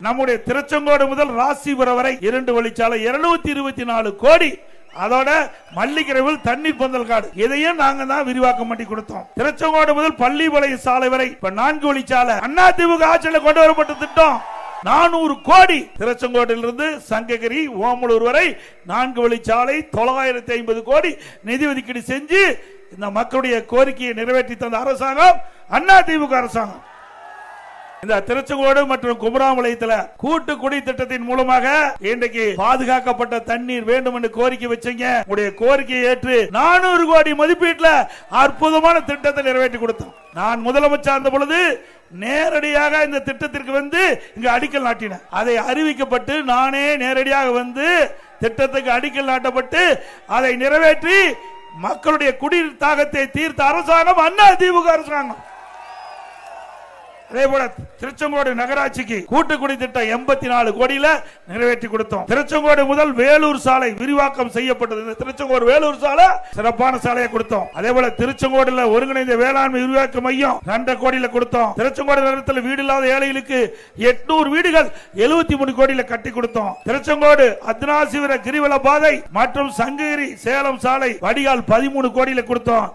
நம்முடைய திருச்செங்கோடு முதல் ராசிபுரம் வரை 2 வழிச்சாலை 224 கோடி. அதோட மல்லிகரவில் தண்ணீர் பந்தல் காடு இதையும் நாங்க தான் விரிவாக்கம் பண்ணி கொடுத்தோம். திருச்செங்கோடு முதல் பள்ளிப்பாளையம் சாலை வரை இப்ப 4 வழிச்சாலை அதிமுக ஆட்சியில் கொண்டு வரப்பட்ட திட்டம் 400 கோடி. திருச்செங்கோட்டிலிருந்து சங்ககிரி ஓமலூர் வரை 4 வழிச்சாலை 950 கோடி நிதி ஒதுக்கீடு செஞ்சு இந்த மக்களுடைய கோரிக்கையை நிறைவேற்றி தந்த அரசாங்கம் அதிமுக அரசாங்கம். இந்த திருச்செங்கோடு மற்றும் குமராமலையத்தில் கூட்டு குடி திட்டத்தின் மூலமாக இன்றைக்கு பாதுகாக்கப்பட்ட தண்ணீர் வேண்டும் என்று கோரிக்கை வச்சீங்க. உங்களுடைய கோரிக்கையை ஏற்று 400 கோடி மதிப்பீட்டில் அற்புதமான திட்டத்தை நிறைவேற்றி கொடுத்தோம். நான் முதலமைச்சர் இருந்த பொழுது நேரடியாக இந்த திட்டத்திற்கு வந்து இங்கு அடிக்கல் நாட்டினேன். அதை அறிவிக்கப்பட்டு நானே நேரடியாக வந்து திட்டத்துக்கு அடிக்கல் நாட்டப்பட்டு அதை நிறைவேற்றி மக்களுடைய குடிநீர் தாகத்தை தீர்த்த அரசாங்கம் அதிமுக அரசாங்கம். அதே போல திருச்செங்கோடு நகராட்சிக்கு கூட்டுக்குடி திட்டம் 84 கோடியில நிறைவேற்றி கொடுத்தோம். திருச்செங்கோடு முதல் வேலூர் சாலை விரிவாக்கம் செய்யப்பட்டது. திருச்செங்கோடு வேலூர் சாலை சிறப்பான சாலையை கொடுத்தோம். அதே போல திருச்செங்கோடுல ஒருங்கிணைந்த வேளாண்மை விரிவாக்க மையம் 2 கோடியில கொடுத்தோம். திருச்செங்கோடு நகரத்தில் வீடு இல்லாத ஏழைகளுக்கு 800 வீடுகள் 73 கோடியில கட்டி கொடுத்தோம். திருச்செங்கோடு அத்னாசிவர கிரிவல பாதை மற்றும் சங்ககிரி சேலம் சாலை வடிகால் 13 கோடியில கொடுத்தோம்.